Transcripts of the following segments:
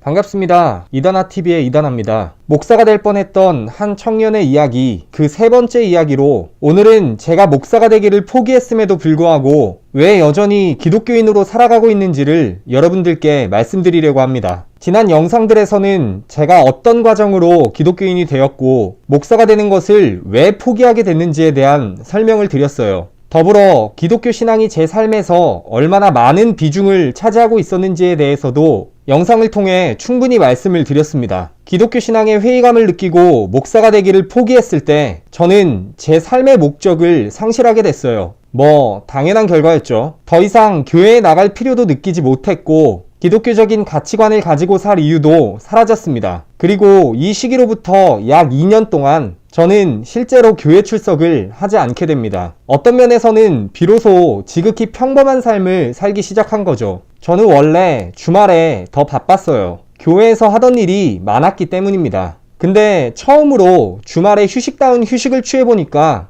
반갑습니다. 이다나TV의 이다나입니다. 목사가 될 뻔했던 한 청년의 이야기, 그 세 번째 이야기로 오늘은 제가 목사가 되기를 포기했음에도 불구하고 왜 여전히 기독교인으로 살아가고 있는지를 여러분들께 말씀드리려고 합니다. 지난 영상들에서는 제가 어떤 과정으로 기독교인이 되었고 목사가 되는 것을 왜 포기하게 됐는지에 대한 설명을 드렸어요. 더불어 기독교 신앙이 제 삶에서 얼마나 많은 비중을 차지하고 있었는지에 대해서도 영상을 통해 충분히 말씀을 드렸습니다. 기독교 신앙의 회의감을 느끼고 목사가 되기를 포기했을 때 저는 제 삶의 목적을 상실하게 됐어요. 당연한 결과였죠. 더 이상 교회에 나갈 필요도 느끼지 못했고 기독교적인 가치관을 가지고 살 이유도 사라졌습니다. 그리고 이 시기로부터 약 2년 동안 저는 실제로 교회 출석을 하지 않게 됩니다. 어떤 면에서는 비로소 지극히 평범한 삶을 살기 시작한 거죠. 저는 원래 주말에 더 바빴어요. 교회에서 하던 일이 많았기 때문입니다. 근데 처음으로 주말에 휴식다운 휴식을 취해보니까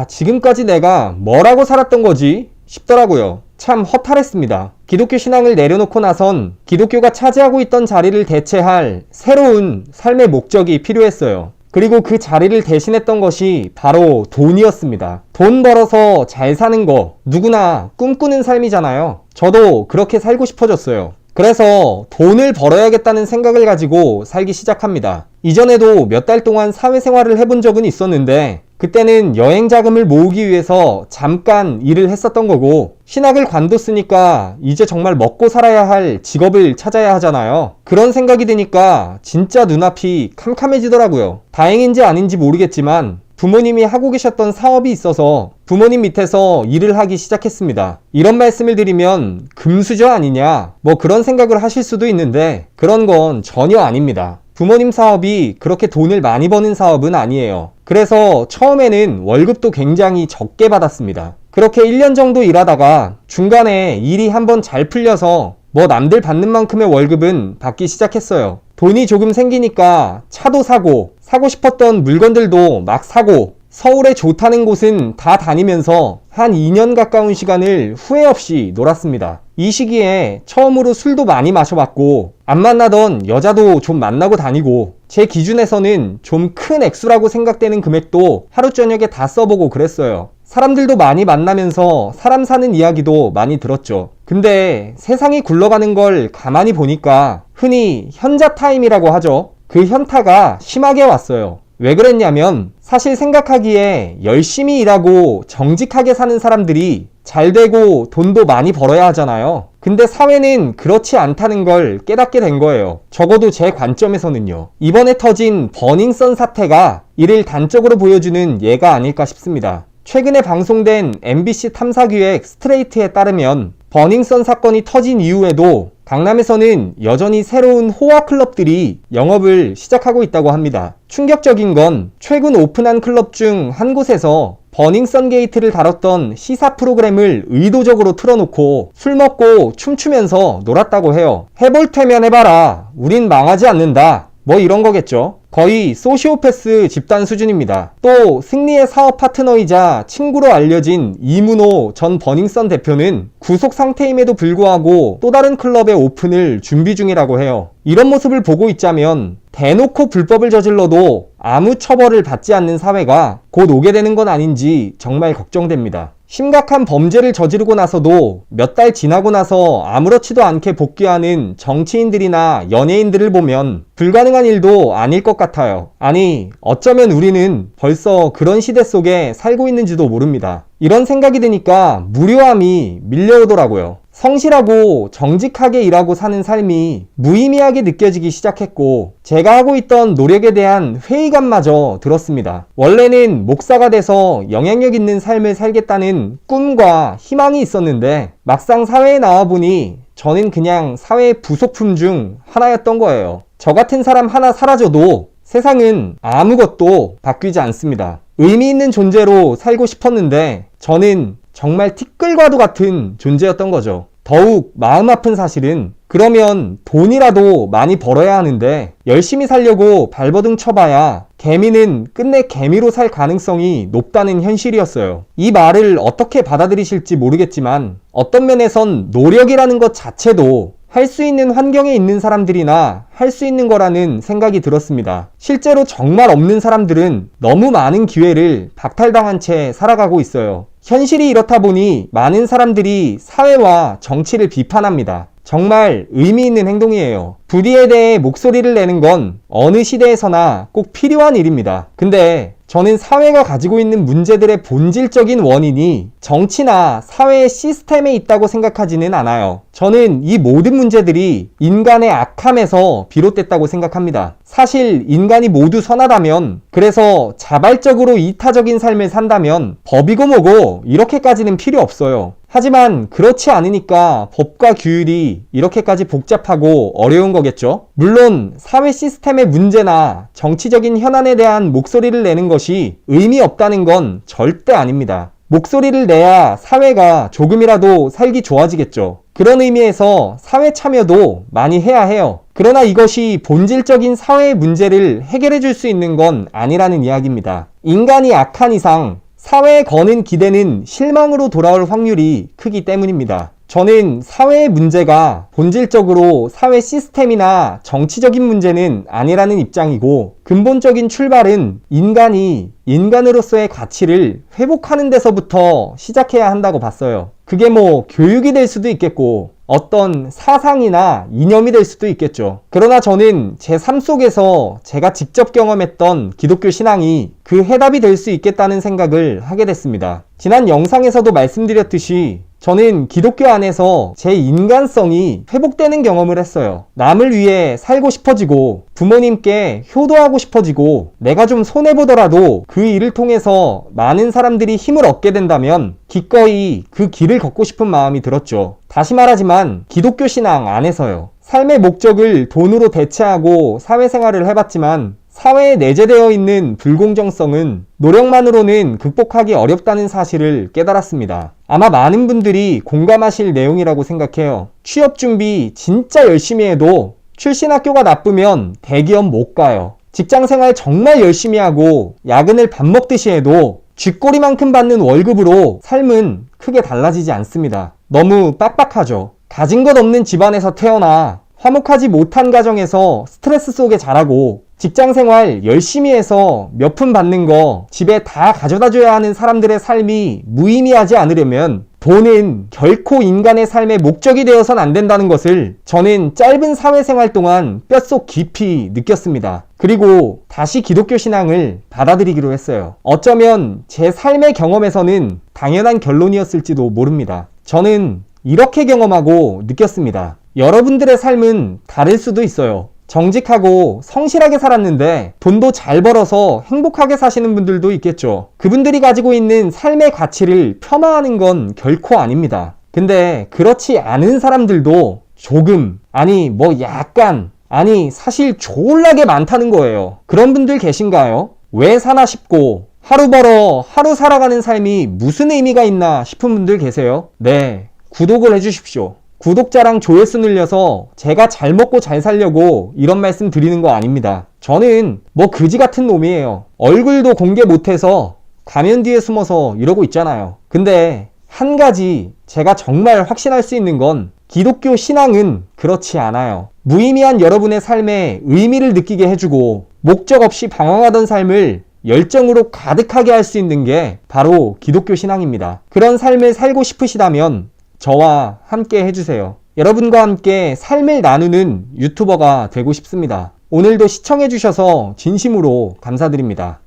지금까지 내가 뭐라고 살았던 거지? 싶더라고요. 참 허탈했습니다. 기독교 신앙을 내려놓고 나선 기독교가 차지하고 있던 자리를 대체할 새로운 삶의 목적이 필요했어요. 그리고 그 자리를 대신했던 것이 바로 돈이었습니다. 돈 벌어서 잘 사는 거 누구나 꿈꾸는 삶이잖아요. 저도 그렇게 살고 싶어졌어요. 그래서 돈을 벌어야겠다는 생각을 가지고 살기 시작합니다. 이전에도 몇 달 동안 사회생활을 해본 적은 있었는데 그때는 여행 자금을 모으기 위해서 잠깐 일을 했었던 거고 신학을 관뒀으니까 이제 정말 먹고 살아야 할 직업을 찾아야 하잖아요. 그런 생각이 드니까 진짜 눈앞이 캄캄해지더라고요. 다행인지 아닌지 모르겠지만 부모님이 하고 계셨던 사업이 있어서 부모님 밑에서 일을 하기 시작했습니다. 이런 말씀을 드리면 금수저 아니냐 그런 생각을 하실 수도 있는데 그런 건 전혀 아닙니다. 부모님 사업이 그렇게 돈을 많이 버는 사업은 아니에요. 그래서 처음에는 월급도 굉장히 적게 받았습니다. 그렇게 1년 정도 일하다가 중간에 일이 한번 잘 풀려서 남들 받는 만큼의 월급은 받기 시작했어요. 돈이 조금 생기니까 차도 사고 싶었던 물건들도 막 사고 서울에 좋다는 곳은 다 다니면서 한 2년 가까운 시간을 후회 없이 놀았습니다. 이 시기에 처음으로 술도 많이 마셔봤고 안 만나던 여자도 좀 만나고 다니고 제 기준에서는 좀 큰 액수라고 생각되는 금액도 하루 저녁에 다 써보고 그랬어요. 사람들도 많이 만나면서 사람 사는 이야기도 많이 들었죠. 근데 세상이 굴러가는 걸 가만히 보니까 흔히 현자 타임이라고 하죠. 그 현타가 심하게 왔어요. 왜 그랬냐면 사실 생각하기에 열심히 일하고 정직하게 사는 사람들이 잘 되고 돈도 많이 벌어야 하잖아요. 근데 사회는 그렇지 않다는 걸 깨닫게 된 거예요. 적어도 제 관점에서는요. 이번에 터진 버닝썬 사태가 이를 단적으로 보여주는 예가 아닐까 싶습니다. 최근에 방송된 MBC 탐사기획 스트레이트에 따르면 버닝썬 사건이 터진 이후에도 강남에서는 여전히 새로운 호화 클럽들이 영업을 시작하고 있다고 합니다. 충격적인 건 최근 오픈한 클럽 중 한 곳에서 버닝썬 게이트를 다뤘던 시사 프로그램을 의도적으로 틀어놓고 술 먹고 춤추면서 놀았다고 해요. 해볼 테면 해봐라. 우린 망하지 않는다. 이런 거겠죠. 거의 소시오패스 집단 수준입니다. 또 승리의 사업 파트너이자 친구로 알려진 이문호 전 버닝썬 대표는 구속 상태임에도 불구하고 또 다른 클럽의 오픈을 준비 중이라고 해요. 이런 모습을 보고 있자면 대놓고 불법을 저질러도 아무 처벌을 받지 않는 사회가 곧 오게 되는 건 아닌지 정말 걱정됩니다. 심각한 범죄를 저지르고 나서도 몇 달 지나고 나서 아무렇지도 않게 복귀하는 정치인들이나 연예인들을 보면 불가능한 일도 아닐 것 같아요. 아니, 어쩌면 우리는 벌써 그런 시대 속에 살고 있는지도 모릅니다. 이런 생각이 드니까 무료함이 밀려오더라고요. 성실하고 정직하게 일하고 사는 삶이 무의미하게 느껴지기 시작했고 제가 하고 있던 노력에 대한 회의감마저 들었습니다. 원래는 목사가 돼서 영향력 있는 삶을 살겠다는 꿈과 희망이 있었는데 막상 사회에 나와보니 저는 그냥 사회의 부속품 중 하나였던 거예요. 저 같은 사람 하나 사라져도 세상은 아무것도 바뀌지 않습니다. 의미 있는 존재로 살고 싶었는데 저는 정말 티끌과도 같은 존재였던 거죠. 더욱 마음 아픈 사실은 그러면 돈이라도 많이 벌어야 하는데 열심히 살려고 발버둥 쳐봐야 개미는 끝내 개미로 살 가능성이 높다는 현실이었어요. 이 말을 어떻게 받아들이실지 모르겠지만 어떤 면에선 노력이라는 것 자체도 할 수 있는 환경에 있는 사람들이나 할 수 있는 거라는 생각이 들었습니다. 실제로 정말 없는 사람들은 너무 많은 기회를 박탈당한 채 살아가고 있어요. 현실이 이렇다 보니 많은 사람들이 사회와 정치를 비판합니다. 정말 의미 있는 행동이에요. 불의에 대해 목소리를 내는 건 어느 시대에서나 꼭 필요한 일입니다. 근데 저는 사회가 가지고 있는 문제들의 본질적인 원인이 정치나 사회의 시스템에 있다고 생각하지는 않아요. 저는 이 모든 문제들이 인간의 악함에서 비롯됐다고 생각합니다. 사실 인간이 모두 선하다면, 그래서 자발적으로 이타적인 삶을 산다면 법이고 뭐고 이렇게까지는 필요 없어요. 하지만 그렇지 않으니까 법과 규율이 이렇게까지 복잡하고 어려운 거겠죠? 물론 사회 시스템의 문제나 정치적인 현안에 대한 목소리를 내는 것이 의미 없다는 건 절대 아닙니다. 목소리를 내야 사회가 조금이라도 살기 좋아지겠죠. 그런 의미에서 사회 참여도 많이 해야 해요. 그러나 이것이 본질적인 사회의 문제를 해결해 줄 수 있는 건 아니라는 이야기입니다. 인간이 악한 이상 사회에 거는 기대는 실망으로 돌아올 확률이 크기 때문입니다. 저는 사회의 문제가 본질적으로 사회 시스템이나 정치적인 문제는 아니라는 입장이고, 근본적인 출발은 인간이 인간으로서의 가치를 회복하는 데서부터 시작해야 한다고 봤어요. 그게 뭐 교육이 될 수도 있겠고 어떤 사상이나 이념이 될 수도 있겠죠. 그러나 저는 제 삶 속에서 제가 직접 경험했던 기독교 신앙이 그 해답이 될 수 있겠다는 생각을 하게 됐습니다. 지난 영상에서도 말씀드렸듯이 저는 기독교 안에서 제 인간성이 회복되는 경험을 했어요. 남을 위해 살고 싶어지고 부모님께 효도하고 싶어지고 내가 좀 손해보더라도 그 일을 통해서 많은 사람들이 힘을 얻게 된다면 기꺼이 그 길을 걷고 싶은 마음이 들었죠. 다시 말하지만 기독교 신앙 안에서요. 삶의 목적을 돈으로 대체하고 사회생활을 해봤지만 사회에 내재되어 있는 불공정성은 노력만으로는 극복하기 어렵다는 사실을 깨달았습니다. 아마 많은 분들이 공감하실 내용이라고 생각해요. 취업 준비 진짜 열심히 해도 출신 학교가 나쁘면 대기업 못 가요. 직장생활 정말 열심히 하고 야근을 밥 먹듯이 해도 쥐꼬리만큼 받는 월급으로 삶은 크게 달라지지 않습니다. 너무 빡빡하죠. 가진 것 없는 집안에서 태어나 화목하지 못한 가정에서 스트레스 속에 자라고 직장생활 열심히 해서 몇 푼 받는 거 집에 다 가져다 줘야 하는 사람들의 삶이 무의미하지 않으려면 돈은 결코 인간의 삶의 목적이 되어선 안 된다는 것을 저는 짧은 사회생활 동안 뼛속 깊이 느꼈습니다. 그리고 다시 기독교 신앙을 받아들이기로 했어요. 어쩌면 제 삶의 경험에서는 당연한 결론이었을지도 모릅니다. 저는 이렇게 경험하고 느꼈습니다. 여러분들의 삶은 다를 수도 있어요. 정직하고 성실하게 살았는데 돈도 잘 벌어서 행복하게 사시는 분들도 있겠죠. 그분들이 가지고 있는 삶의 가치를 폄하하는 건 결코 아닙니다. 근데 그렇지 않은 사람들도 조금, 아니 뭐 약간, 아니 사실 졸라게 많다는 거예요. 그런 분들 계신가요? 왜 사나 싶고 하루 벌어 하루 살아가는 삶이 무슨 의미가 있나 싶은 분들 계세요? 네, 구독을 해주십시오. 구독자랑 조회수 늘려서 제가 잘 먹고 잘 살려고 이런 말씀 드리는 거 아닙니다. 저는 뭐 그지 같은 놈이에요. 얼굴도 공개 못해서 가면 뒤에 숨어서 이러고 있잖아요. 근데 한 가지 제가 정말 확신할 수 있는 건 기독교 신앙은 그렇지 않아요. 무의미한 여러분의 삶에 의미를 느끼게 해주고 목적 없이 방황하던 삶을 열정으로 가득하게 할 수 있는 게 바로 기독교 신앙입니다. 그런 삶을 살고 싶으시다면 저와 함께 해주세요. 여러분과 함께 삶을 나누는 유튜버가 되고 싶습니다. 오늘도 시청해주셔서 진심으로 감사드립니다.